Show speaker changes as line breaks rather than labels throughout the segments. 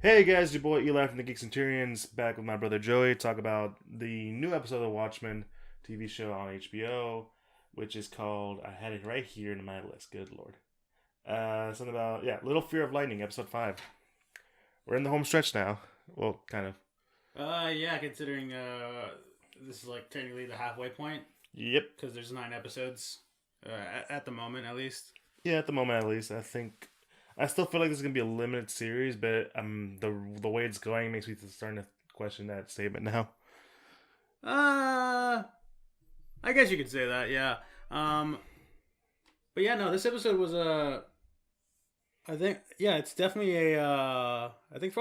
Hey guys, your boy Eli from the Geek Centurions, back with my brother Joey, talk about the new episode of Watchmen TV show on HBO, which is called, I had it right here in my list, good lord. Something about, Little Fear of Lightning, episode 5. We're in the home stretch now. Well, kind of.
Yeah, considering this is like technically the halfway point
Yep.
because there's 9 episodes at the moment, at least.
Yeah, at the moment at least. I still feel like this is going to be a limited series, but the way it's going makes me starting to question that statement now.
Uh, I guess you could say that, yeah. But yeah, no, this episode was I think yeah, it's definitely a. I think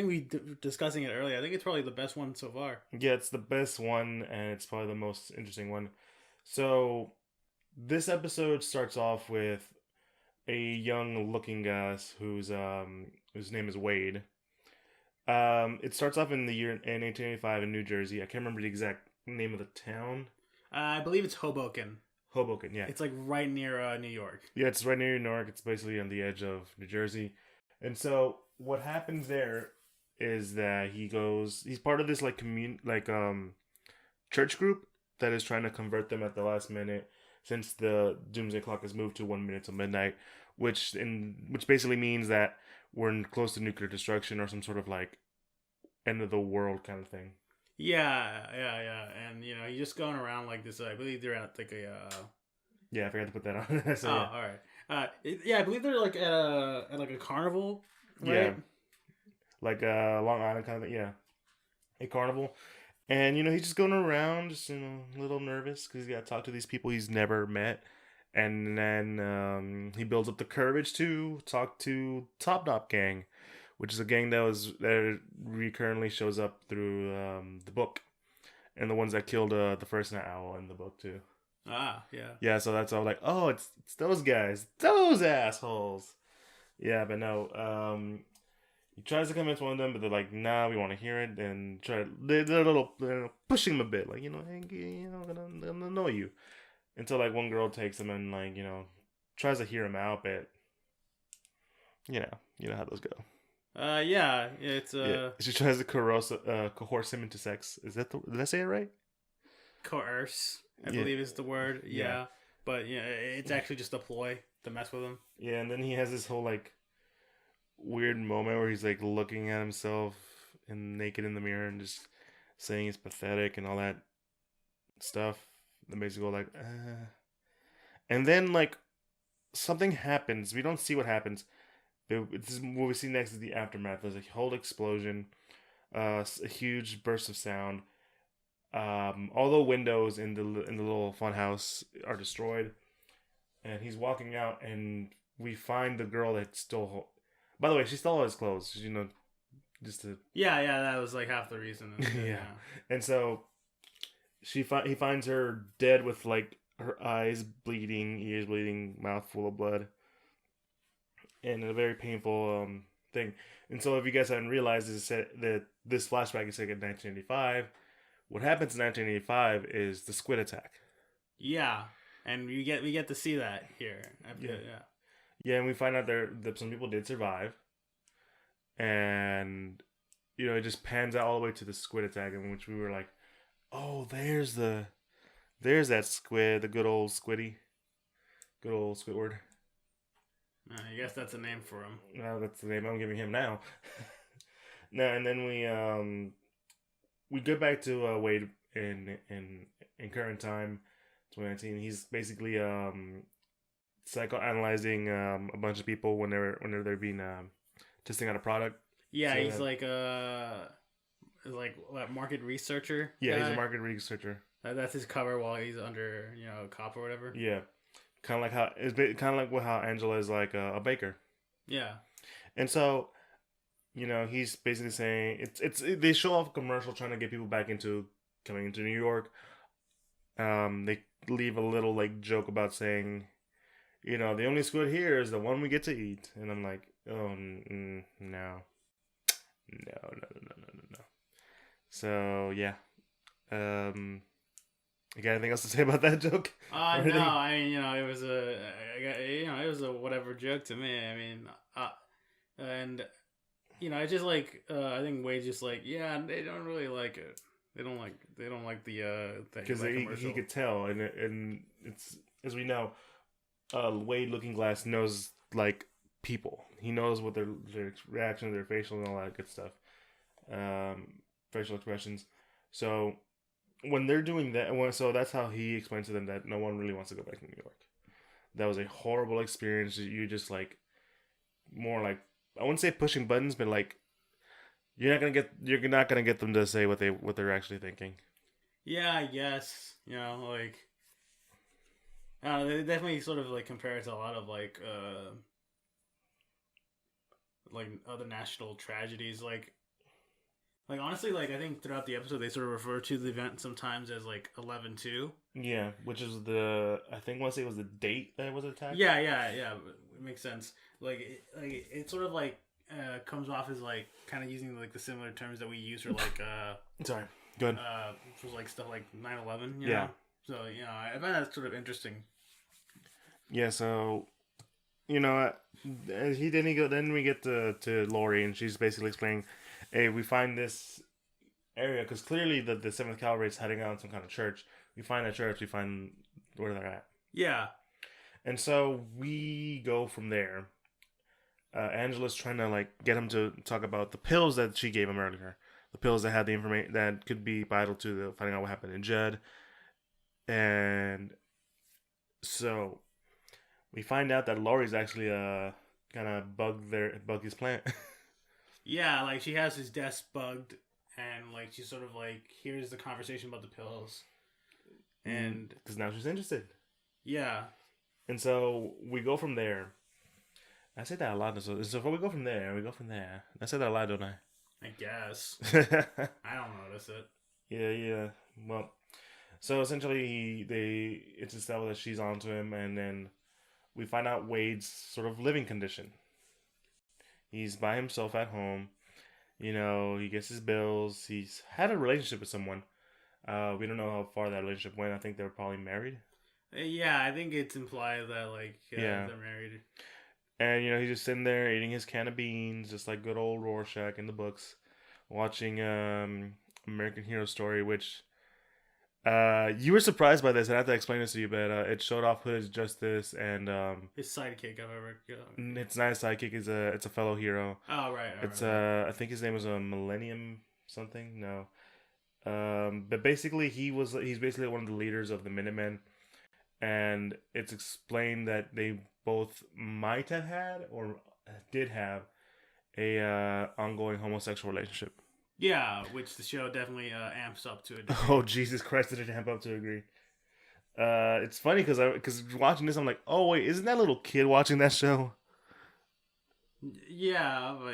we discussing it earlier. I think it's probably the best one so far.
Yeah, it's the best one, and it's probably the most interesting one. So, this episode starts off with a young-looking guy whose name is Wade. It starts off in the year in 1885 in New Jersey. I can't remember the exact name of the town.
I believe it's Hoboken.
Hoboken, yeah.
It's like right near New York.
Yeah, it's right near New York. It's basically on the edge of New Jersey. And so what happens there is that he's part of this church group that is trying to convert them at the last minute since the doomsday clock has moved to 1 minute to midnight, which basically means that we're close to nuclear destruction or some sort of like end of the world kind of thing.
Yeah, and he's just going around like this. I believe they're at like a.
Yeah, I forgot to put that on. So,
Oh,
yeah.
all right. Yeah, I believe they're like at like a carnival, right?
Yeah, like Long Island kind of thing. Yeah, a carnival. And he's just going around, just a little nervous because he's got to talk to these people he's never met, and then he builds up the courage to talk to Top Knot Gang, which is a gang that recurrently shows up through the book, and the ones that killed the first Night Owl in the book too.
Ah, yeah.
Yeah, so that's all like, oh, it's those guys, those assholes. Yeah, but no, he tries to convince one of them, but they're like, "Nah, we want to hear it." And they're a little pushing him a bit, like, hey, I'm gonna annoy you, until like one girl takes him and like tries to hear him out, but you know how those go.
Yeah. It's
Yeah, she tries to coerce him into sex. Did I say it right?
coerce. I
Yeah,
believe is the word.
yeah,
Yeah, but yeah, it's actually just a ploy to mess with him.
yeah. And then he has this whole like weird moment where he's like looking at himself and naked in the mirror and just saying he's pathetic and all that stuff. That makes you go like, and then like something happens. We don't see what happens. What we see next is the aftermath. There's a whole explosion, a huge burst of sound. All the windows in the little fun house are destroyed, and he's walking out, and we find the girl that stole. By the way, she stole all his clothes. Just to
Yeah. That was like half the reason.
yeah. And so he finds her dead with like her eyes bleeding, ears bleeding, mouth full of blood, and a very painful thing. And so if you guys haven't realized, is that this flashback is taken in 1985. What happens in 1985 is the squid attack.
Yeah, and we get to see that here.
Yeah.
Yeah.
Yeah, and we find out that some people did survive, and it just pans out all the way to the squid attack, in which we were like, "Oh, there's that squid, the good old Squiddy, good old Squidward."
I guess that's a name for him.
That's the name I'm giving him now. No, and then we go back to Wade in current time, 2019. He's basically psychoanalyzing a bunch of people whenever they're being testing out a product.
Yeah,
So,
he's like what, market researcher.
yeah,
guy?
he's a market researcher.
That's his cover while he's under a cop or whatever.
Yeah, kind of like how Angela is like a baker,
Yeah.
and so he's basically saying they show off a commercial trying to get people back into coming into New York. They leave a little like joke about saying, the only squid here is the one we get to eat, and I'm like, oh no, no. So yeah, you got anything else to say about that joke?
No, I mean, it was it was a whatever joke to me. I mean, and it's just like I think Wade's just like, yeah, they don't really like it. They don't like the thing,
because
that
he
commercial.
could tell, and it's as we know, Wade Looking Glass knows like people. He knows what their reaction, their facial, and all that good stuff, um, facial expressions. So when they're doing that, so that's how he explains to them that no one really wants to go back to New York. That was a horrible experience. You just like more like I wouldn't say pushing buttons, but like you're not gonna get them to say what they're actually thinking.
Yeah, I guess like they definitely sort of like compare it to a lot of like other national tragedies, like honestly, like I think throughout the episode they sort of refer to the event sometimes as like 11/2.
Yeah, which is I think I want to say it was the date that it was attacked.
Yeah. It makes sense. It sort of like comes off as like kind of using like the similar terms that we use for like
Sorry, good.
for like stuff like 9/11.
Yeah.
So I find that sort of interesting.
Yeah, so then we get to Lori, and she's basically explaining, hey, we find this area because clearly the Seventh Cavalry is heading out in some kind of church. We find that church, we find where they're at,
Yeah.
and so we go from there. Angela's trying to like get him to talk about the pills that she gave him earlier, the pills that had the information that could be vital to finding out what happened in Jed, and so we find out that Laurie's actually kind of bug his plant.
Yeah, like she has his desk bugged, and like she sort of like hears the conversation about the pills, and
because now she's interested.
yeah,
And so we go from there. I say that a lot. So we go from there, we go from there. I said that a lot, don't I?
I guess
Yeah,
I don't notice it.
yeah. Well, so essentially, it's established that she's onto him, and then we find out Wade's sort of living condition. He's by himself at home. He gets his bills. He's had a relationship with someone. We don't know how far that relationship went. I think they were probably married.
Yeah, I think it's implied that like
Yeah.
they're married.
And he's just sitting there eating his can of beans, just like good old Rorschach in the books, watching American Hero Story, which you were surprised by this, and I have to explain this to you, but it showed off Hood's Justice and
His sidekick, however.
it's not a sidekick, it's a fellow hero.
Oh right.
It's
right.
I think his name was a Millennium something. No, but basically he's basically one of the leaders of the Minutemen, and it's explained that they both might have had or did have a ongoing homosexual relationship.
Yeah, which the show definitely amps up to it.
Oh Jesus Christ! Did it amp up to a degree? It's funny because watching this, I'm like, oh wait, isn't that little kid watching that show?
Yeah, but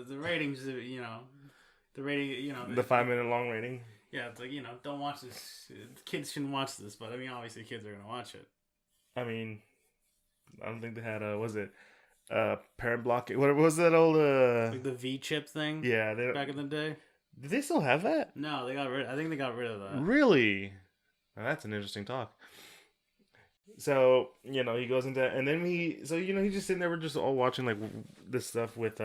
the ratings, the rating,
The 5 minute long rating.
Yeah, it's like don't watch this. Kids shouldn't watch this, but I mean, obviously, kids are gonna watch it.
I mean, I don't think they had was it parent block? What was that old
like the V chip thing?
Yeah,
back in the day.
Did they still have that?
No, they got rid. I think they got rid of that.
Really? Now, that's an interesting talk. So he goes into, and then he's just sitting there. We're just all watching like this stuff with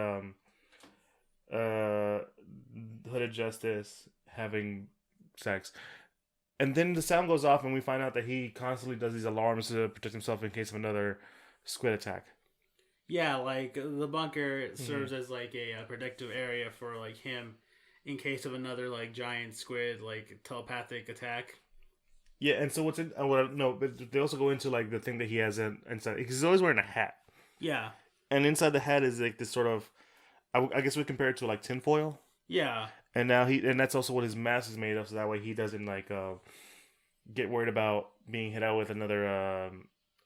Hooded Justice having sex, and then the sound goes off, and we find out that he constantly does these alarms to protect himself in case of another squid attack.
Yeah, like the bunker serves as like a protective area for like him in case of another like giant squid like telepathic attack.
Yeah, and so but they also go into like the thing that he has inside, because he's always wearing a hat.
Yeah.
And inside the hat is like this sort of, I guess we compare it to like tinfoil.
Yeah.
And now that's also what his mask is made of, so that way he doesn't like get worried about being hit out with another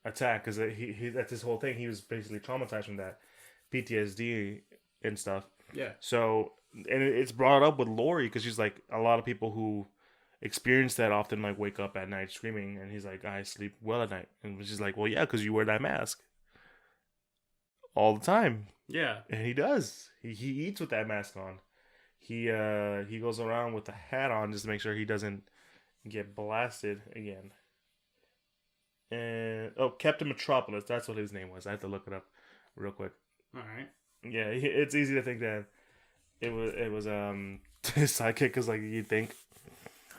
attack, because he that's his whole thing. He was basically traumatized from that PTSD and stuff.
Yeah.
So, and it's brought up with Lori, because she's like, a lot of people who experience that often like wake up at night screaming, and he's like, I sleep well at night, and she's like, well, yeah, because you wear that mask all the time.
Yeah.
And he does. He eats with that mask on. He goes around with the hat on just to make sure he doesn't get blasted again. And Captain Metropolis, that's what his name was. I have to look it up real quick.
All right.
Yeah, it's easy to think that it was his sidekick because like you think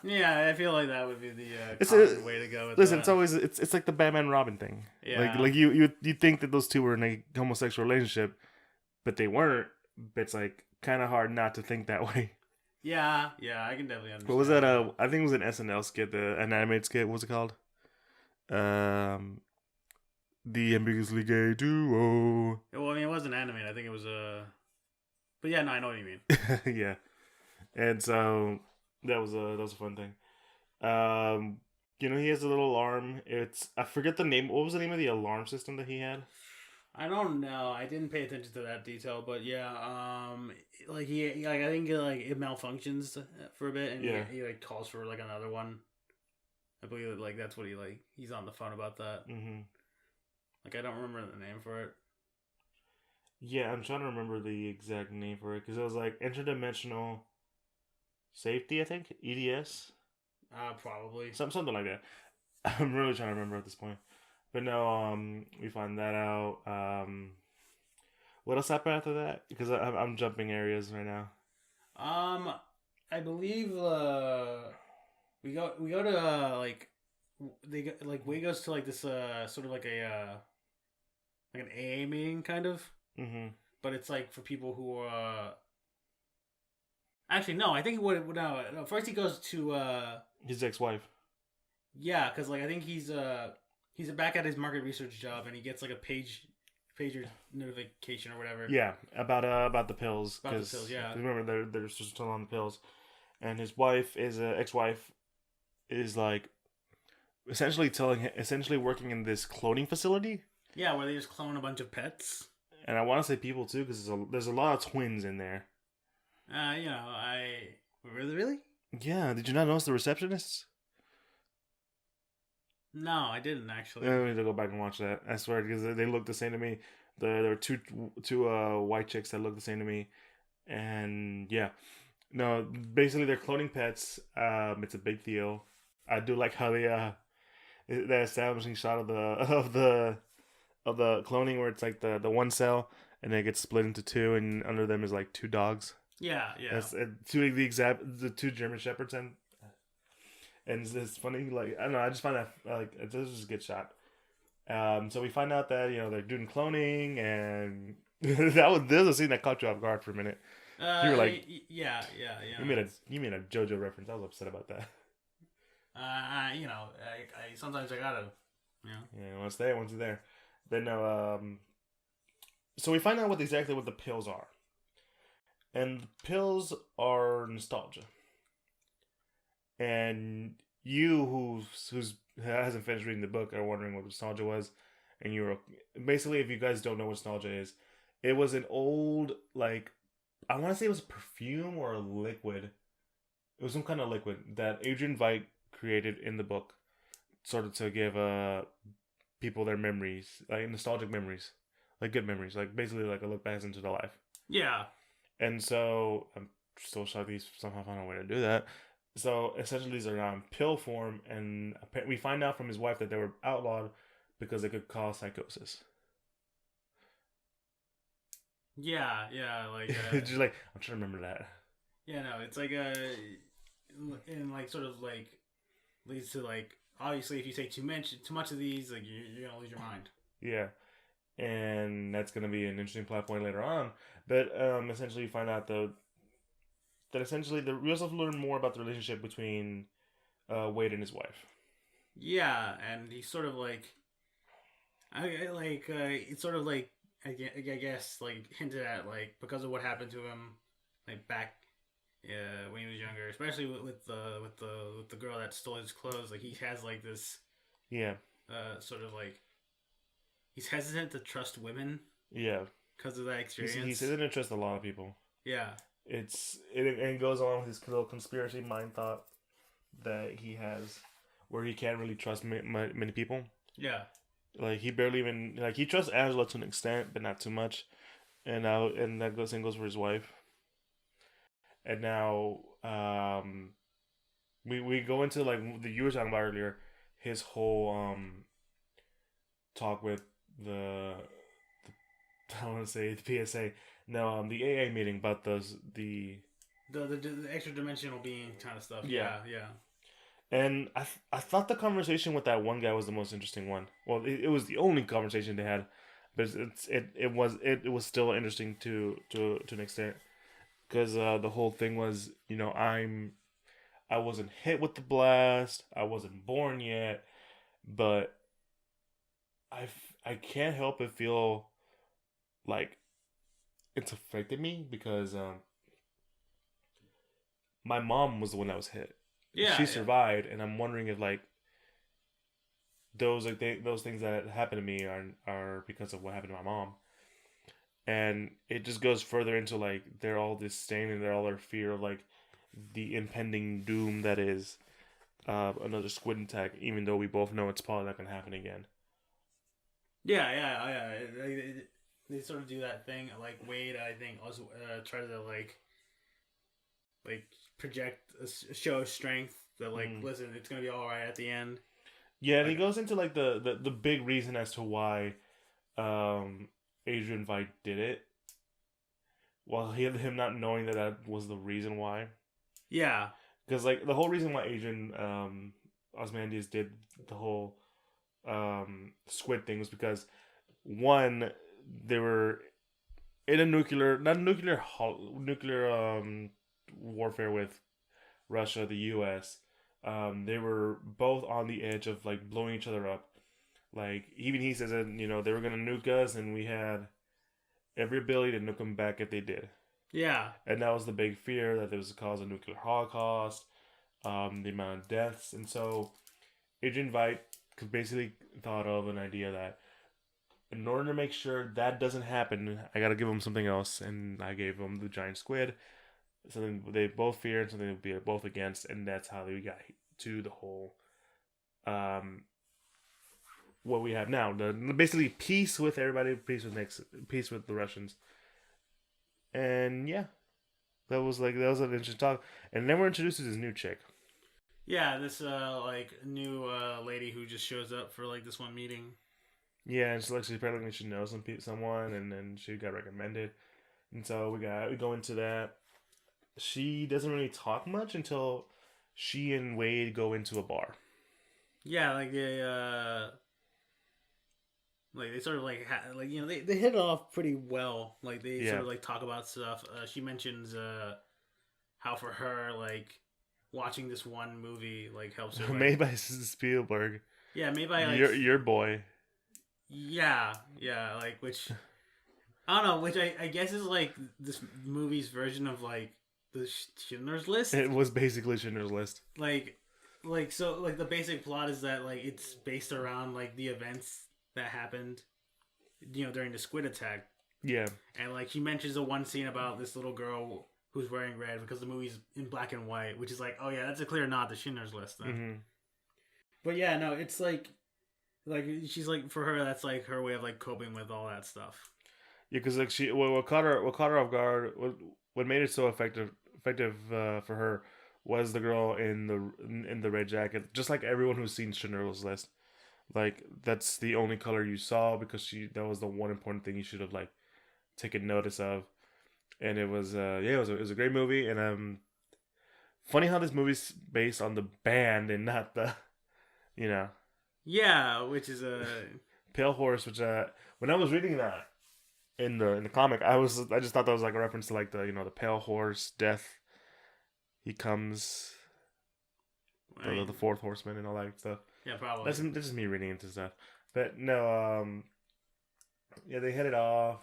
Yeah, I feel like that would be the
it's a
common way to go with
listen. It's
that.
always it's like the Batman Robin thing.
Yeah.
You think that those two were in a homosexual relationship, but they weren't. But it's like kind of hard not to think that way.
Yeah, yeah, I can definitely
What was
understand
that?
that.
I think it was an SNL skit, an animated skit. What was it called? Um, the ambiguously gay duo.
Well, I mean, it wasn't animated. I think it was But yeah, no, I know what you mean.
Yeah, and so that was a fun thing. He has a little alarm. It's I forget the name. What was the name of the alarm system that he had?
I don't know. I didn't pay attention to that detail, but yeah, like like I think like it malfunctions for a bit, and
Yeah.
he like calls for like another one. I believe like that's what he's on the phone about that.
Mm-hmm.
Like I don't remember the name for it.
Yeah, I'm trying to remember the exact name for it because it was like interdimensional safety. I think EDS,
Probably.
something like that. I'm really trying to remember at this point. But no, we find that out. What else happened after that? Because I'm jumping areas right now.
I believe we go to like they go, like Wade goes to like this sort of like a like an AA meeting kind of,
Mm-hmm.
but it's like for people who actually no, I think no, first he goes to
His ex-wife.
yeah, because like I think he's back at his market research job and he gets like a pager notification or whatever.
Yeah, about the pills.
About the pills, yeah.
Remember they're still on the pills, and his ex-wife is like essentially working in this cloning facility.
Yeah, where they just clone a bunch of pets.
And I want to say people too because there's a lot of twins in there.
I really.
Yeah, did you not notice the receptionists?
No, I didn't actually.
I need to go back and watch that. I swear because they look the same to me. There were two white chicks that look the same to me, and yeah, no, basically they're cloning pets. It's a big deal. I do like how they that establishing shot of the cloning where it's like the one cell and then it gets split into two and under them is like two dogs.
Yeah.
That's the two German shepherds and it's funny like I don't know I just find that like this is a good shot. So we find out that they're doing cloning and this was a scene that caught you off guard for a minute. You were like,
yeah.
You made a JoJo reference. I was upset about that.
I sometimes I gotta,
Yeah, once there, once there. But no, so we find out exactly what the pills are, and the pills are nostalgia. And you who's hasn't finished reading the book are wondering what nostalgia was, and you're basically if you guys don't know what nostalgia is, it was an old like I want to say it was a perfume or a liquid. It was some kind of liquid that Adrian Veidt created in the book, sort of to give people their memories, like nostalgic memories, like good memories, like basically like a look back into their life.
Yeah.
And so I'm still shocked he's somehow found a way to do that. So essentially, these are now in pill form, and we find out from his wife that they were outlawed because they could cause psychosis.
Yeah, like
just like I'm trying to remember that.
Yeah, no, it's like and like sort of like leads to like obviously if you take too much of these, like you're gonna lose your mind.
Yeah, and that's gonna be an interesting plot point later on. But essentially, you find out that essentially we also learn more about the relationship between Wade and his wife.
Yeah, and he's sort of like, it's sort of like I guess like hinted at like because of what happened to him, like back when he was younger, especially with the girl that stole his clothes. Like he has like this, sort of like he's hesitant to trust women.
Yeah,
because of that experience.
He's hesitant to trust a lot of people.
Yeah.
It goes along with his little conspiracy mind thought that he has, where he can't really trust many people.
Yeah.
Like he barely even he trusts Angela to an extent, but not too much. And that goes for his wife. And now we go into like you were talking about earlier, his whole talk with I want to say the PSA. No, the AA meeting about the
The extra dimensional being kind of stuff.
yeah.
Yeah.
And I thought the conversation with that one guy was the most interesting one. Well, it was the only conversation they had, but it was still interesting to an extent because the whole thing was, I wasn't hit with the blast, I wasn't born yet, but I can't help but feel like it's affected me because my mom was the one that was hit.
Yeah.
She survived, and I'm wondering if like those things that happened to me are because of what happened to my mom, and it just goes further into like they're all disdain and they're all their fear of like the impending doom that is another squid attack, even though we both know it's probably not gonna happen again.
Yeah. They sort of do that thing like Wade. I think also try to like project a show of strength that like listen, it's gonna be all right at the end.
Yeah, and he goes into like the big reason as to why Adrian Veidt did it. Well, him not knowing that was the reason why.
Yeah.
Because like the whole reason why Adrian Osmandius did the whole squid thing was because one, they were in a nuclear warfare with Russia, the U.S. They were both on the edge of like blowing each other up. Like even he says that they were gonna nuke us, and we had every ability to nuke them back if they did.
Yeah.
And that was the big fear that there was a cause of nuclear holocaust, the amount of deaths, and so Adrian Veidt basically thought of an idea that in order to make sure that doesn't happen, I gotta give him something else, and I gave him the giant squid, something they both fear and something they both against, and that's how we got to the whole what we have now. Basically peace with everybody, peace with the Russians. And yeah, that was an interesting talk. And then we're introduced to this new chick.
Yeah, this like new lady who just shows up for like this one meeting.
Yeah, and she apparently should know someone, and then she got recommended, and so we go into that. She doesn't really talk much until she and Wade go into a bar.
Yeah, like they sort of like they hit it off pretty well. Like they sort of like talk about stuff. She mentions how for her like watching this one movie like helps her. Like,
made by Spielberg.
Yeah, made by like
your boy.
Yeah, like which I don't know, which I guess is like this movie's version of like the Schindler's List.
It was basically Schindler's List.
Like so like the basic plot is that like it's based around like the events that happened, during the squid attack.
Yeah,
and like he mentions the one scene about this little girl who's wearing red because the movie's in black and white, which is like, oh yeah, that's a clear nod to Schindler's List. Then.
Mm-hmm.
But yeah, no, it's like she's like for her that's like her way of like coping with all that stuff.
Yeah, because like what caught her off guard, what made it so effective for her was the girl in the red jacket. Just like everyone who's seen Schindler's List, like that's the only color you saw because that was the one important thing you should have like taken notice of. And it was it was a great movie, and funny how this movie's based on the band and not the
Yeah, which is a
Pale Horse, which when I was reading that in the comic, I just thought that was like a reference to like the Pale Horse, Death. He comes, the fourth horseman and all that stuff.
Yeah, probably.
That's just me reading into stuff. But no, yeah, they hit it off.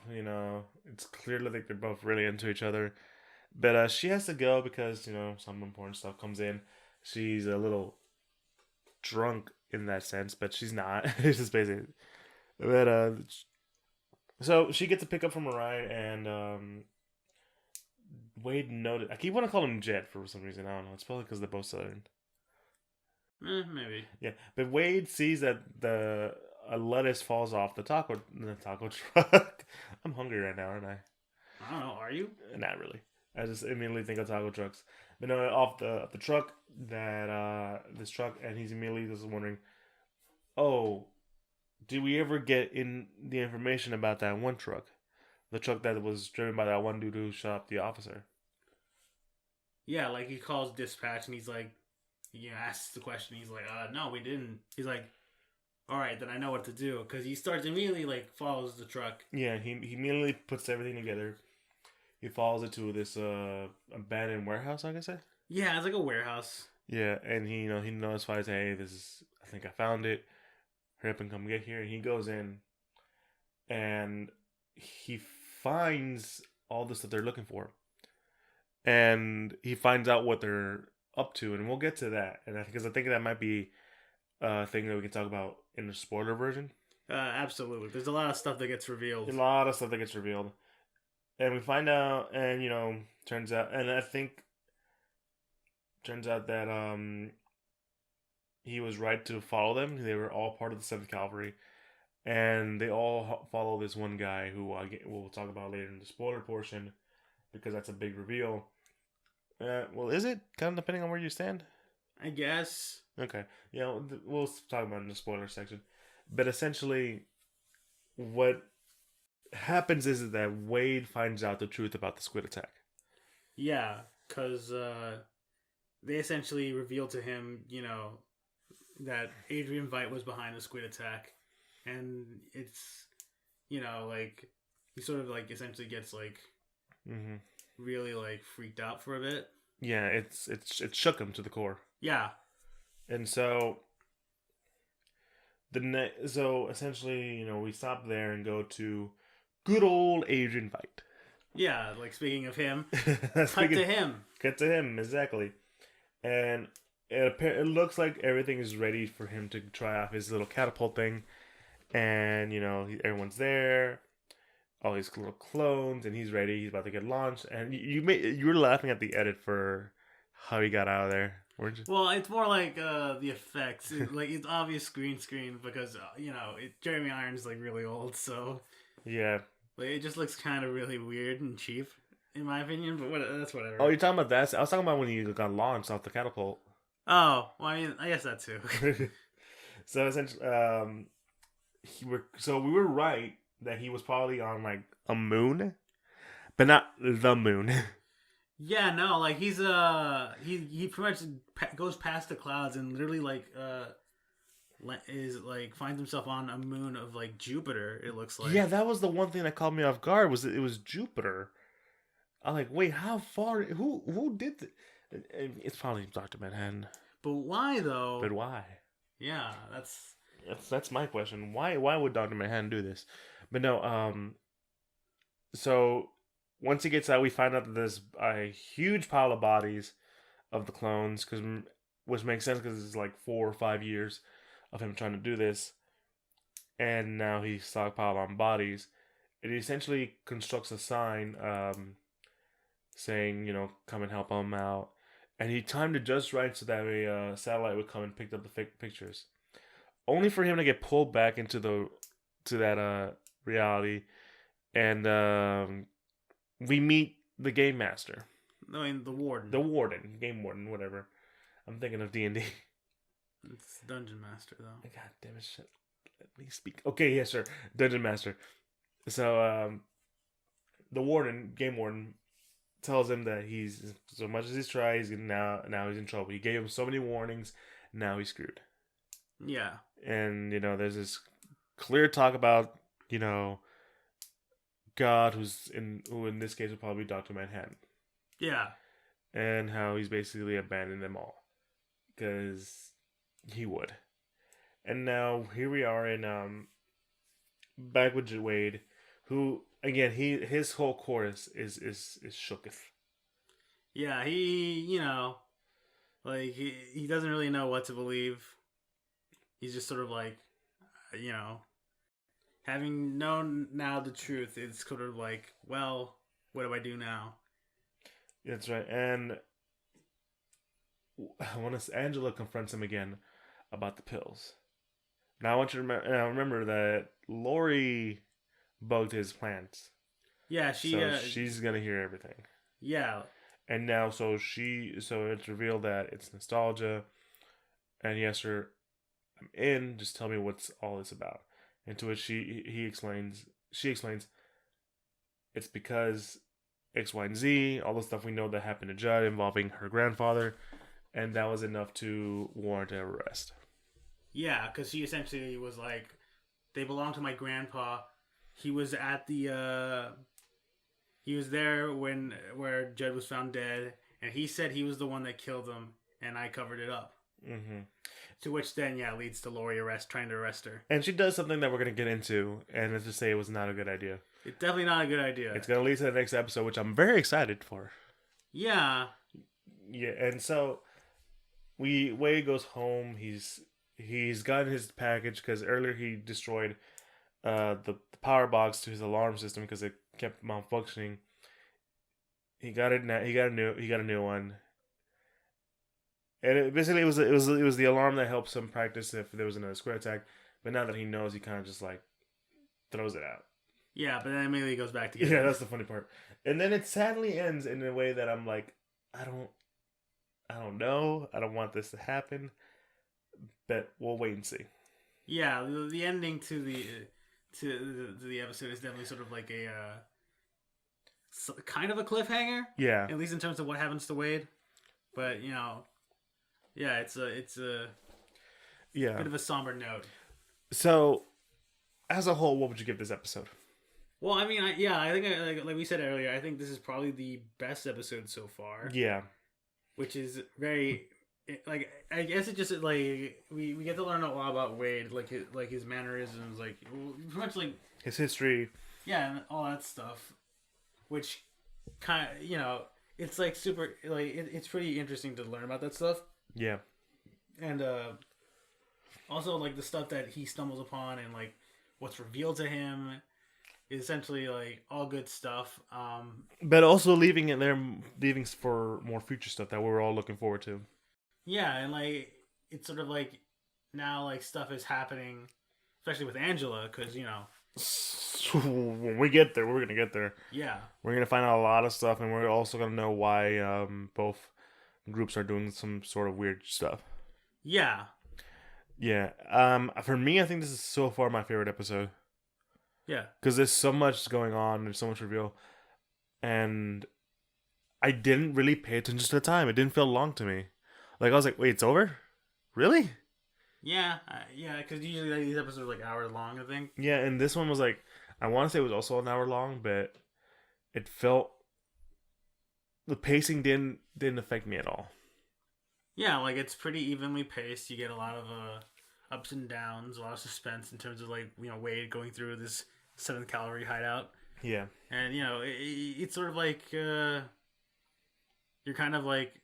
It's clearly like they're both really into each other. But she has to go because some important stuff comes in. She's a little drunk in that sense, but she's not. It's just basically. But so she gets a pickup from Orion, and Wade noted. I keep want to call him Jet for some reason. I don't know. It's probably because they're both Southern.
Maybe.
Yeah, but Wade sees that a lettuce falls off the taco truck. I'm hungry right now, aren't I?
I don't know. Are you?
Not really. I just immediately think of taco trucks. But no, off the truck this truck, and he's immediately just wondering, oh, did we ever get in the information about that one truck? the truck that was driven by that one dude who shot up the officer.
Yeah, like he calls dispatch and he's like, asks the question. He's like, no, we didn't. He's like, all right, then I know what to do, because he starts immediately like follows the truck.
Yeah, he immediately puts everything together. He follows it to this abandoned warehouse, I guess.
Yeah, it's like a warehouse.
Yeah, and he notifies, hey, I think I found it. Hurry up and come get here. And he goes in, and he finds all the stuff they're looking for, and he finds out what they're up to, and we'll get to that. And because I think that might be a thing that we can talk about in the spoiler version.
Absolutely, there's a lot of stuff that gets revealed.
A lot of stuff that gets revealed, and we find out, and turns out, and I think turns out that he was right to follow them. They were all part of the 7th Cavalry, and they all follow this one guy who we'll talk about later in the spoiler portion, because that's a big reveal. Well, is it? Kind of depending on where you stand?
I guess.
Okay. Yeah, we'll talk about it in the spoiler section. But essentially, what happens is that Wade finds out the truth about the squid attack.
Yeah, because they essentially reveal to him, that Adrian Veidt was behind the squid attack. And it's, like, he sort of, like, essentially gets, like, really, like, freaked out for a bit.
Yeah, it shook him to the core.
Yeah.
And so, essentially, we stop there and go to good old Adrian Veidt.
Yeah, like, speaking of him, cut to him.
Cut to him, exactly. And it looks like everything is ready for him to try off his little catapult thing. And, everyone's there. All these little clones, and he's ready. He's about to get launched. And you were laughing at the edit for how he got out of there, weren't you?
Well, it's more like the effects. It's obvious green screen because, Jeremy Irons, like, really old, so...
Yeah.
Like, it just looks kind of really weird and cheap, in my opinion, but that's whatever.
Oh, you're talking about that? I was talking about when he got launched off the catapult.
Oh, well, I mean, I guess that too.
So essentially, we were right that he was probably on like a moon, but not the moon.
Yeah, no, like he's he pretty much goes past the clouds and literally finds himself on a moon of like Jupiter. It looks like.
Yeah, that was the one thing that caught me off guard. It was Jupiter. I'm like, wait, how far? Who did this? It's probably Dr. Manhattan.
But why though?
But why?
Yeah,
that's my question. Why would Dr. Manhattan do this? But no, so once he gets out, we find out that there's a huge pile of bodies of the clones, which makes sense because it's like 4 or 5 years of him trying to do this, and now he's stockpiled on bodies. It essentially constructs a sign saying, come and help him out. And he timed it just right so that a satellite would come and pick up the fake pictures. Only for him to get pulled back into that reality. And we meet the game master.
I mean, the warden.
The warden. Game warden, whatever. I'm thinking of D&D.
It's Dungeon Master, though.
God damn it, shit. Let me speak. Okay, yes, sir. Dungeon Master. So, the warden, game warden, tells him that he's, so much as he's tried, now he's in trouble. He gave him so many warnings, now he's screwed.
Yeah.
And, there's this clear talk about, God, who in this case would probably be Dr. Manhattan.
Yeah.
And how he's basically abandoned them all. Because he would. And now, here we are in, back with Wade, who, again, his whole chorus is shooketh.
Yeah, he doesn't really know what to believe. He's just sort of like, having known now the truth, it's sort of like, well, what do I do now?
That's right. And Angela confronts him again about the pills. Now I want you to remember that Lori bugged his plans.
Yeah,
she's gonna hear everything.
Yeah.
And now, so it's revealed that it's nostalgia, and he asks her, "I'm in. Just tell me what's all this about." And to which she explains, it's because X, Y, and Z, all the stuff we know that happened to Judd involving her grandfather, and that was enough to warrant an arrest.
Yeah, because she essentially was like, they belong to my grandpa. He was at the he was there where Judd was found dead, and he said he was the one that killed him, and I covered it up.
Mm-hmm.
To which then, leads to Lori trying to arrest her.
And she does something that we're going to get into, and let's just say it was not a good idea.
It's definitely not a good idea.
It's going to lead to the next episode, which I'm very excited for.
Yeah.
Yeah, and so Wade goes home. He's gotten his package because earlier he destroyed the power box to his alarm system because it kept malfunctioning. He got it now. He got a new one. And it was the alarm that helps him practice if there was another square attack. But now that he knows, he kind of just like throws it out.
Yeah, but then immediately goes back to
Yeah, that's the funny part. And then it sadly ends in a way that I'm like, I don't know. I don't want this to happen. But we'll wait and see.
Yeah, the ending to the episode is definitely sort of like a kind of a cliffhanger.
Yeah.
At least in terms of what happens to Wade. But yeah, it's a bit of a somber note.
So, as a whole, what would you give this episode?
Well, I mean, I think like we said earlier, I think this is probably the best episode so far.
Yeah,
which is very like, I guess it just like we get to learn a lot about Wade, like his mannerisms, like pretty much like
his history.
Yeah, and all that stuff, which kind of it's like super like it's pretty interesting to learn about that stuff.
Yeah.
And also like the stuff that he stumbles upon and like what's revealed to him is essentially like all good stuff.
But also leaving for more future stuff that we're all looking forward to.
Yeah, and like it's sort of like now like stuff is happening, especially with Angela, because
when we get there, we're gonna get there.
Yeah,
we're gonna find out a lot of stuff, and we're also gonna know why both groups are doing some sort of weird stuff.
Yeah.
For me, I think this is so far my favorite episode.
Yeah.
Because there's so much going on, there's so much reveal, and I didn't really pay attention to the time. It didn't feel long to me. Like I was like, wait, it's over? Really?
Yeah, because usually like, these episodes are like hours long, I think.
Yeah, and this one was like, I want to say it was also an hour long, but it felt, the pacing didn't affect me at all.
Yeah, like it's pretty evenly paced. You get a lot of ups and downs, a lot of suspense in terms of like Wade going through this 7th cavalry hideout.
Yeah,
and it's sort of like you're kind of like,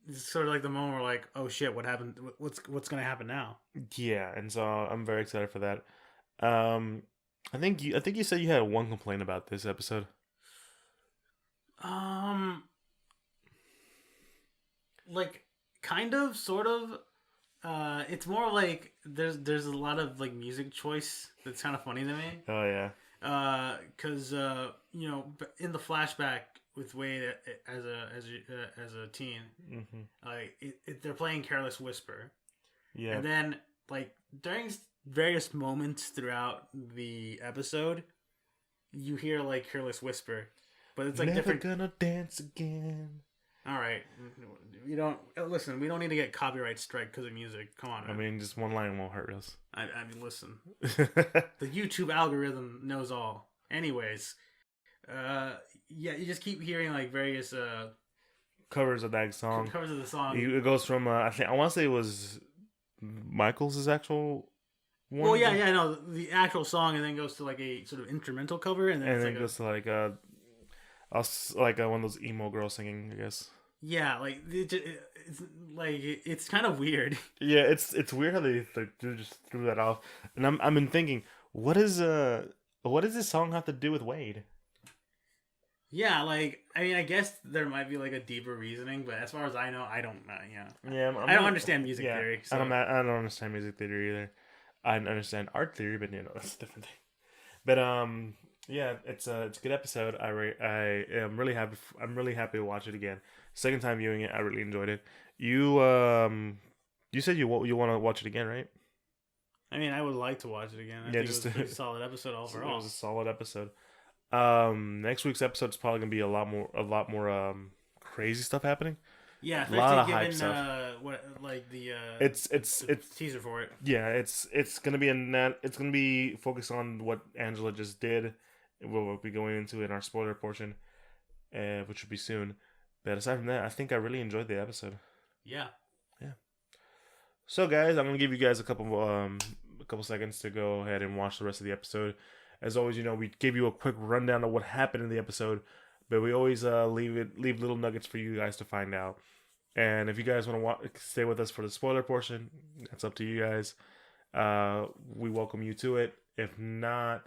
it's sort of like the moment where like, oh shit, what happened? What's gonna happen now?
Yeah, and so I'm very excited for that. I think you said you had one complaint about this episode.
Like kind of, sort of. It's more like there's a lot of like music choice that's kind of funny to me.
Oh yeah.
Because in the flashback with Wade as a teen, they're playing "Careless Whisper."
Yeah.
And then like during various moments throughout the episode, you hear like "Careless Whisper," but it's like
never
different.
Gonna dance again.
All right, we don't listen. We don't need to get copyright strike because of music. Come on, man.
I mean, just one line won't hurt us.
I mean, listen. The YouTube algorithm knows all. Anyways, you just keep hearing like various
covers of that song.
Covers of the song.
It goes from I want to say it was Michael's actual one.
Well, yeah, no, the actual song, and then goes to like a sort of instrumental cover, and then
it goes to like one of those emo girls singing, I guess.
Yeah, like it's kind of weird.
Yeah, it's weird how they just threw that off, and I've been thinking, what does this song have to do with Wade?
Yeah, like I mean, I guess there might be like a deeper reasoning, but as far as I know, I don't. I don't understand music theory. So.
I don't understand music theory either. I understand art theory, but that's a different thing. But yeah, it's a good episode. I am really happy. I'm really happy to watch it again. Second time viewing it, I really enjoyed it. You said you want to watch it again, right?
I mean, I would like to watch it again. I think it was a pretty solid episode overall.
It was a solid episode. Next week's episode is probably gonna be a lot more crazy stuff happening.
Yeah,
A lot
especially
of hype
given
stuff.
what like
It's
the teaser for it.
yeah, it's gonna be it's gonna be focused on what Angela just did. We'll be going into in our spoiler portion, which will be soon. But aside from that, I think I really enjoyed the episode.
Yeah.
Yeah. So guys, I'm gonna give you guys a couple seconds to go ahead and watch the rest of the episode. As always, we give you a quick rundown of what happened in the episode, but we always leave little nuggets for you guys to find out. And if you guys want to stay with us for the spoiler portion, that's up to you guys. We welcome you to it. If not,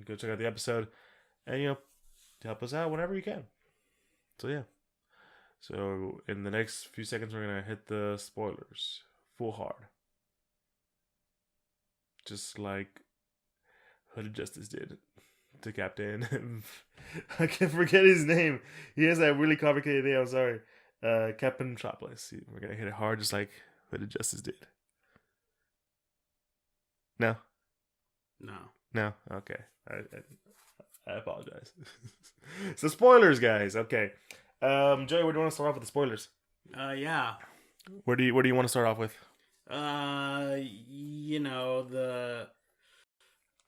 go check out the episode and help us out whenever you can. So yeah. So in the next few seconds, we're gonna hit the spoilers full hard, just like Hooded Justice did to Captain. I can't forget his name. He has that really complicated name. I'm sorry. Captain Metropolis. We're gonna hit it hard, just like Hooded Justice did. No.
No.
No. Okay. I apologize. So spoilers, guys. Okay. Joey, where do you want to start off with the spoilers?
Yeah.
Where do you want to start off with?
I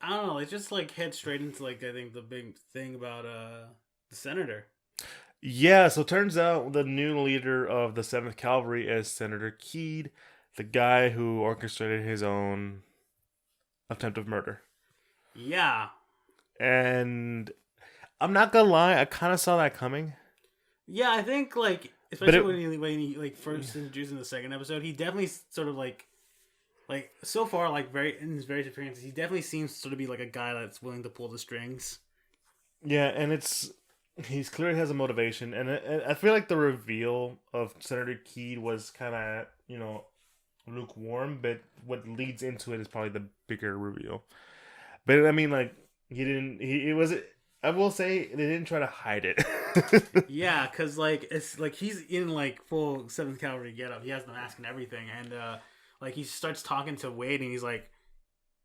don't know. Let's just like head straight into I think the big thing about the senator.
Yeah. So it turns out the new leader of the 7th Cavalry is Senator Keed, the guy who orchestrated his own attempt of murder.
Yeah.
And I'm not gonna lie, I kind of saw that coming.
Yeah, I think especially when he first introduced in the second episode, he definitely sort of like so far very in his various appearances, he definitely seems sort of be like a guy that's willing to pull the strings.
Yeah, and he's clearly has a motivation, and I feel like the reveal of Senator Keed was kind of lukewarm, but what leads into it is probably the bigger reveal. But I mean, he was. I will say they didn't try to hide it.
Yeah, because it's he's in full 7th Cavalry getup. He has the mask and everything, and he starts talking to Wade, and he's like,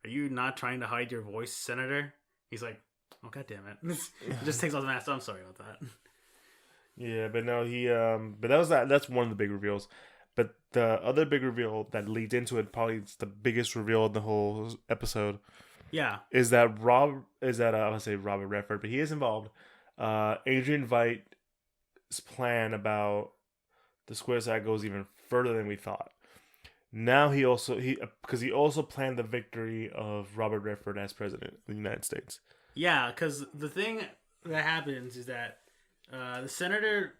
"Are you not trying to hide your voice, Senator?" He's like, "Oh, God damn it!" He just takes off the mask. I'm sorry about that.
Yeah, but no, but that's one of the big reveals. But the other big reveal that leads into it, probably it's the biggest reveal of the whole episode.
Yeah,
is that I would say Robert Redford, but he is involved. Adrian Veidt's plan about the Square Side goes even further than we thought. Now he also planned the victory of Robert Redford as president of the United States.
Yeah, because the thing that happens is that the Senator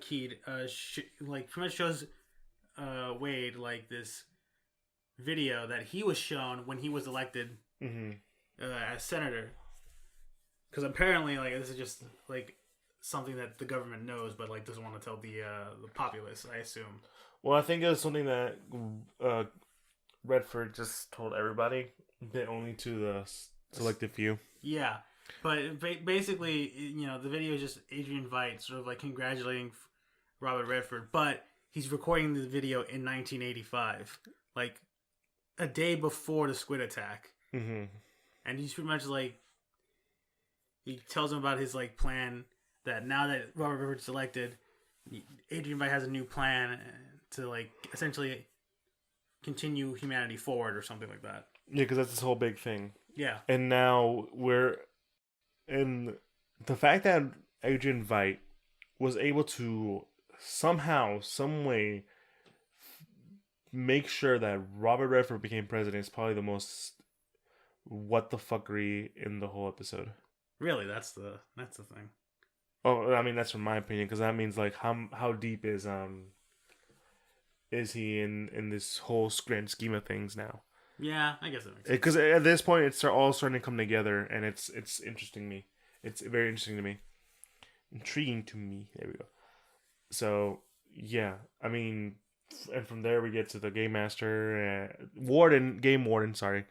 Keed pretty much shows Wade this video that he was shown when he was elected.
Mm-hmm.
As senator, because apparently this is just something that the government knows, but doesn't want to tell the populace, I assume.
Well, I think it was something that Redford just told everybody, but only to the selected few.
Yeah, but basically, the video is just Adrian Veidt sort of congratulating Robert Redford, but he's recording the video in 1985, a day before the squid attack.
Mm-hmm.
And he's pretty much he tells him about his plan that now that Robert Redford's elected, Adrian Veidt has a new plan to essentially continue humanity forward or something like that.
Yeah, because that's this whole big thing.
Yeah.
And now we're in the fact that Adrian Veidt was able to somehow, some way, make sure that Robert Redford became president is probably the most what the fuckery in the whole episode.
Really, that's the thing.
Oh, I mean that's from my opinion, because that means how deep is he in this whole grand scheme of things now?
Yeah, I guess that makes sense.
Because at this point it's all starting to come together, and it's interesting me. It's very interesting to me, intriguing to me. There we go. So yeah, I mean, and from there we get to the game master, game warden. Sorry.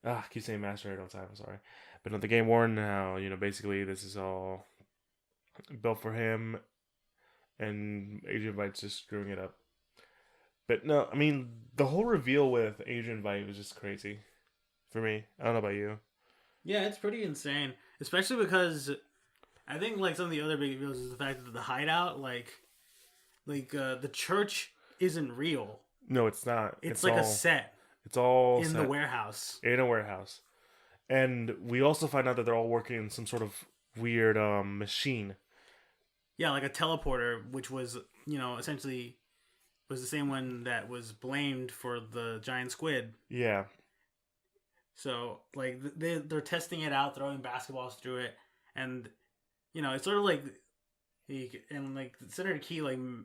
I keep saying master all the time. I'm sorry, but not the game warden. Now basically this is all built for him, and Adrian Veidt's just screwing it up. But no, I mean the whole reveal with Adrian Veidt was just crazy for me. I don't know about you.
Yeah, it's pretty insane, especially because I think like some of the other big reveals is the fact that the hideout, the church isn't real.
No, it's not.
It's like a set.
It's all
in
set
the warehouse.
in a warehouse, and we also find out that they're all working in some sort of weird machine.
Yeah, like a teleporter, which was essentially was the same one that was blamed for the giant squid.
Yeah.
So like they're testing it out, throwing basketballs through it, and it's sort of like and Senator Key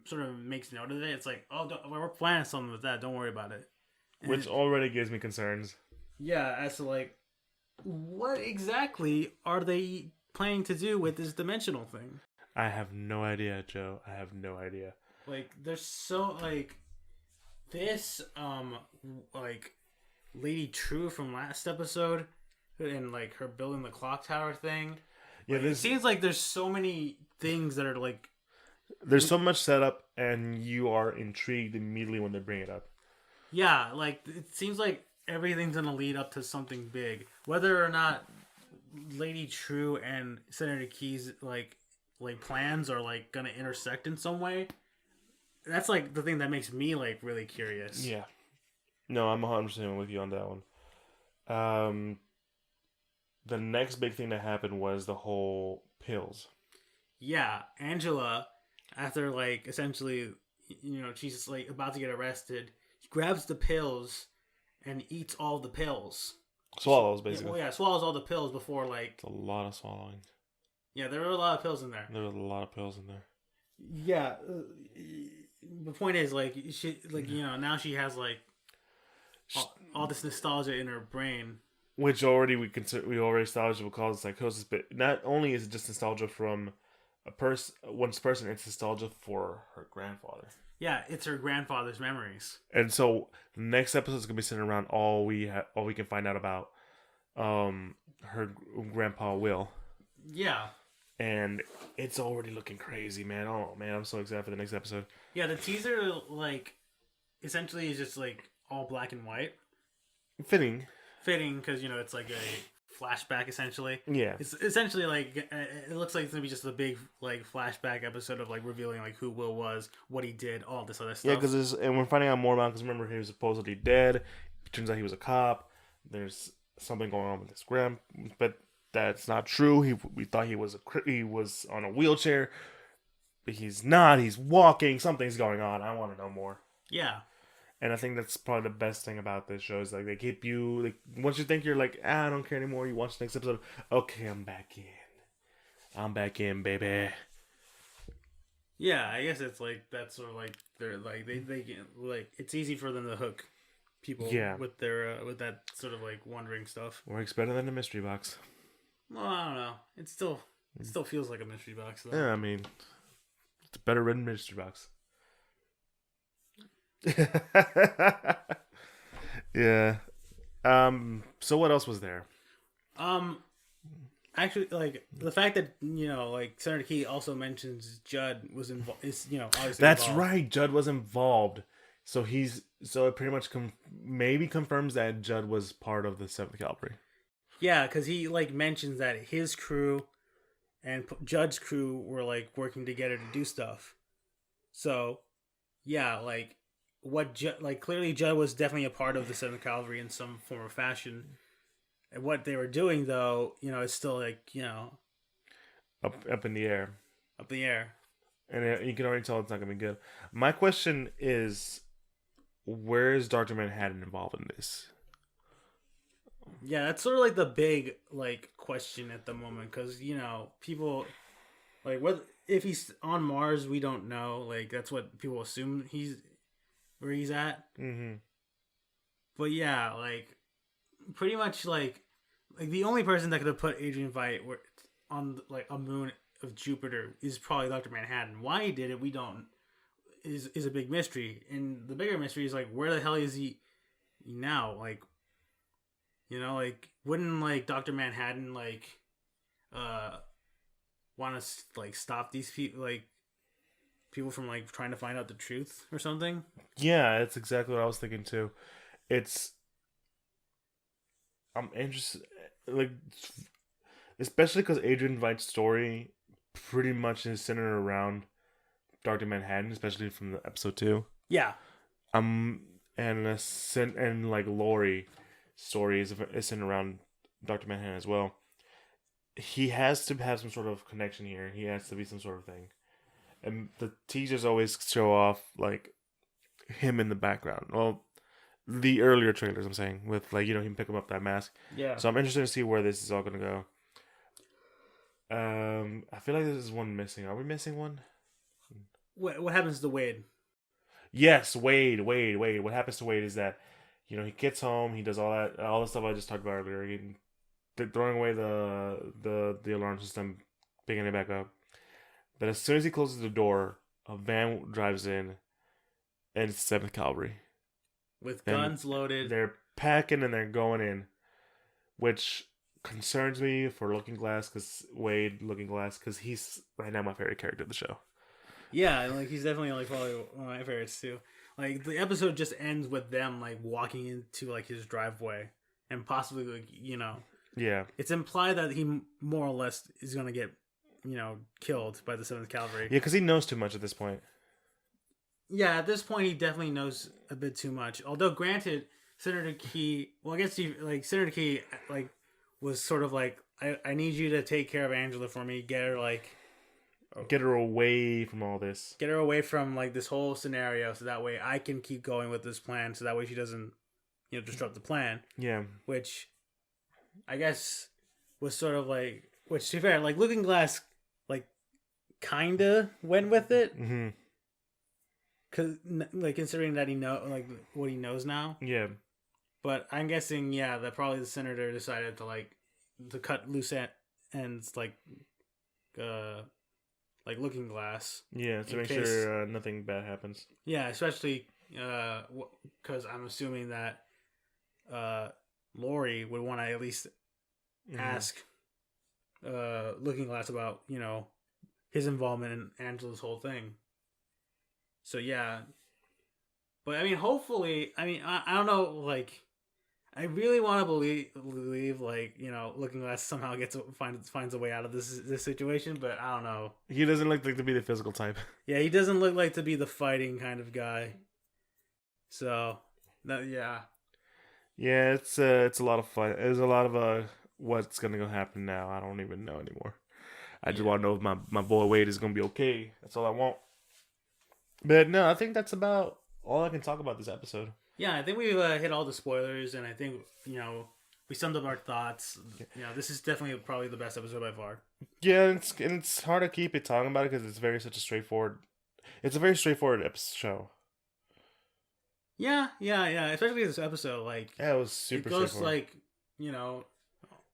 sort of makes note of it. It's like, oh, we're planning something with that. Don't worry about it. And
which already gives me concerns.
Yeah, as to like, what exactly are they planning to do with this dimensional thing?
I have no idea, Joe. I have no idea.
Like, there's so this Lady True from last episode, and her building the clock tower thing. Yeah, it seems like there's so many things that are
there's so much setup, and you are intrigued immediately when they bring it up.
Yeah, it seems like everything's gonna lead up to something big, whether or not Lady True and Senator Key's plans are gonna intersect in some way. That's the thing that makes me really curious.
Yeah. No, I'm 100% with you on that one. The next big thing that happened was the whole pills.
Yeah, Angela, after essentially, she's about to get arrested, she grabs the pills and eats all the pills.
Swallows, basically.
Swallows all the pills before
It's a lot of swallowing.
Yeah, there were a lot of pills in there.
There were a lot of pills in there.
Yeah, the point is she now she has all this nostalgia in her brain.
Which already we already established will cause psychosis, but not only is it just nostalgia from one's person, it's nostalgia for her grandfather.
Yeah, it's her grandfather's memories.
And so the next episode is gonna be centered around all we can find out about her grandpa Will.
Yeah.
And it's already looking crazy, man. Oh man, I'm so excited for the next episode.
Yeah, the teaser essentially is just all black and white.
Fitting
because it's a flashback essentially.
Yeah,
it's essentially it looks like it's gonna be just a big flashback episode of revealing who Will was, what he did, all this other stuff.
Yeah, and we're finding out more about because remember he was supposedly dead. It turns out he was a cop. There's something going on with his but that's not true. We thought he was on a wheelchair, but he's not. He's walking. Something's going on. I want to know more.
Yeah.
And I think that's probably the best thing about this show is they keep you once you think you're I don't care anymore. You watch the next episode. Okay, I'm back in. I'm back in, baby.
Yeah, I guess it's that's sort of they're they it's easy for them to hook people.
Yeah.
With their with that sort of wondering stuff.
Works better than a mystery box.
Well, I don't know. It still feels like a mystery box though.
Yeah, I mean, it's a better written mystery box. Yeah. So what else was there?
Actually, the fact that Senator Key also mentions Judd was involved is obviously
that's
involved.
Right. Judd was involved, so it pretty much maybe confirms that Judd was part of the 7th Cavalry. Yeah,
because he mentions that his crew and Judd's crew were working together to do stuff. So, yeah, clearly Judd was definitely a part of the 7th Cavalry in some form or fashion. And what they were doing, though, is still
up in the air.
Up in the air.
And you can already tell it's not going to be good. My question is, where is Dr. Manhattan involved in this?
Yeah, that's sort of the big question at the moment, because people what if he's on Mars? We don't know. That's what people assume where he's at.
Mm-hmm.
But yeah, pretty much the only person that could have put Adrian Veidt on a moon of Jupiter is probably Dr. Manhattan. Why he did it, we don't is a big mystery. And the bigger mystery is where the hell is he now? Wouldn't Dr. Manhattan want to stop these people from trying to find out the truth or something?
Yeah, that's exactly what I was thinking too. I'm interested especially because Adrian Veidt's story pretty much is centered around Dr. Manhattan, especially from the episode 2.
Yeah.
And like Laurie story is centered around Dr. Manhattan as well. He has to have some sort of connection here. He has to be some sort of thing. And the teasers always show off like him in the background. Well, the earlier trailers, I'm saying, with like, him picking up that mask.
Yeah.
So I'm interested to see where this is all gonna go. I feel like this is one missing. Are we missing one?
What happens to Wade?
Yes, Wade. What happens to Wade is that, he gets home, he does all the stuff I just talked about earlier. Throwing away the alarm system, picking it back up. But as soon as he closes the door, a van drives in, and it's 7th Cavalry.
With guns loaded.
They're packing and they're going in, which concerns me for Looking Glass, because he's right now my favorite character of the show.
Yeah, like he's definitely like probably one of my favorites too. Like the episode just ends with them like walking into like his driveway and possibly like
Yeah,
it's implied that he more or less is gonna get killed by the 7th Cavalry.
Yeah, because he knows too much at this point.
Yeah, at this point he definitely knows a bit too much. Although granted, Senator Key, Senator Key like was sort of like, I need you to take care of Angela for me. Get her away
from all this.
Get her away from like this whole scenario, so that way I can keep going with this plan. So that way she doesn't, disrupt the plan.
Yeah.
Which, I guess, was sort of like, which to be fair, like Looking Glass, like, kinda went with it.
Mm-hmm.
Cause like considering that he like what he knows now.
Yeah.
But I'm guessing, that probably the senator decided to cut loose ends like Looking Glass.
Yeah, to make sure nothing bad happens.
Yeah, especially because I'm assuming that Laurie would want to at least ask Looking Glass about his involvement in Angela's whole thing. So yeah, but I mean, hopefully, I don't know, like. I really want to believe like Looking Glass somehow finds a way out of this situation, but I don't know.
He doesn't look like to be the physical type.
Yeah, he doesn't look like to be the fighting kind of guy. So, yeah,
it's a lot of fun. There's a lot of what's gonna go happen now. I don't even know anymore. I just want to know if my boy Wade is gonna be okay. That's all I want. But no, I think that's about all I can talk about this episode.
Yeah, I think we've hit all the spoilers, and I think, we summed up our thoughts. This is definitely probably the best episode by far.
Yeah, it's hard to keep it talking about it because it's a very straightforward show.
Yeah, especially this episode. Like,
yeah, it was super.
It goes like,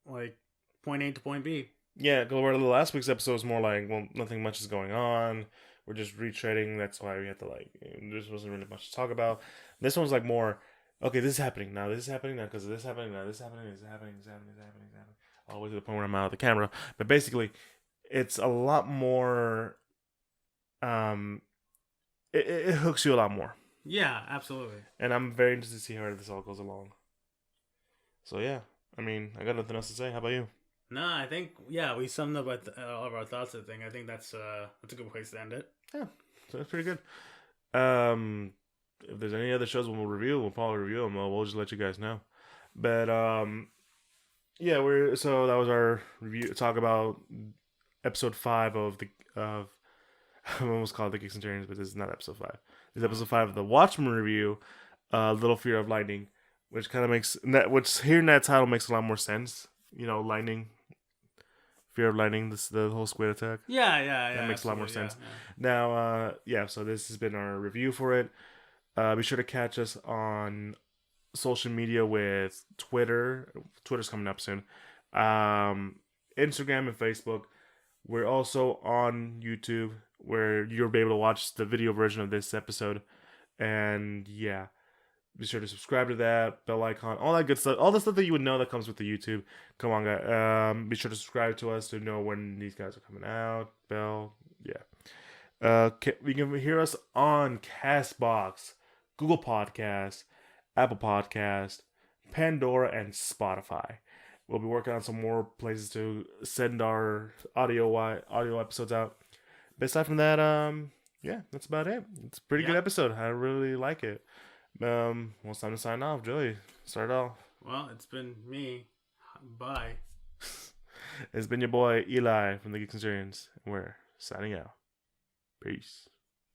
like point A to point B.
Yeah, because where the last week's episode was more like, well, nothing much is going on. We're just retreading. That's why we had to there wasn't really much to talk about. This one's like more, okay, this is happening now. This is happening now because this is happening now. This is happening. This is happening. This is happening. This is happening. This is happening. All the way to the point where I'm out of the camera. But basically, it's a lot more. It hooks you a lot more.
Yeah, absolutely.
And I'm very interested to see how this all goes along. So yeah, I got nothing else to say. How about you?
No, I think we summed up all of our thoughts. I think that's a good place to end it.
Yeah, so that's pretty good. If there's any other shows we'll probably review them. We'll just let you guys know. But yeah, that was our review. Talk about episode 5 of I almost called it the Geek Centurions, but this is not episode 5. This is episode 5 of the Watchmen review. Little Fear of Lightning, which kind of which hearing that title makes a lot more sense. Lightning. Fear of Lightning, the whole squid attack.
Yeah.
That makes a lot more sense. Yeah. Now, so this has been our review for it. Be sure to catch us on social media with Twitter. Twitter's coming up soon. Instagram and Facebook. We're also on YouTube, where you'll be able to watch the video version of this episode. And yeah. Be sure to subscribe to that, bell icon, all that good stuff. All the stuff that you would know that comes with the YouTube. Come on, guys. Be sure to subscribe to us to know when these guys are coming out. Bell, yeah. You can hear us on Castbox, Google Podcasts, Apple Podcasts, Pandora, and Spotify. We'll be working on some more places to send our audio episodes out. But aside from that, yeah, that's about it. It's a pretty good episode. I really like it. Well, it's time to sign off. Joey, start off.
Well, it's been me. Bye.
It's been your boy Eli from the Geek Centurions. We're signing out. Peace.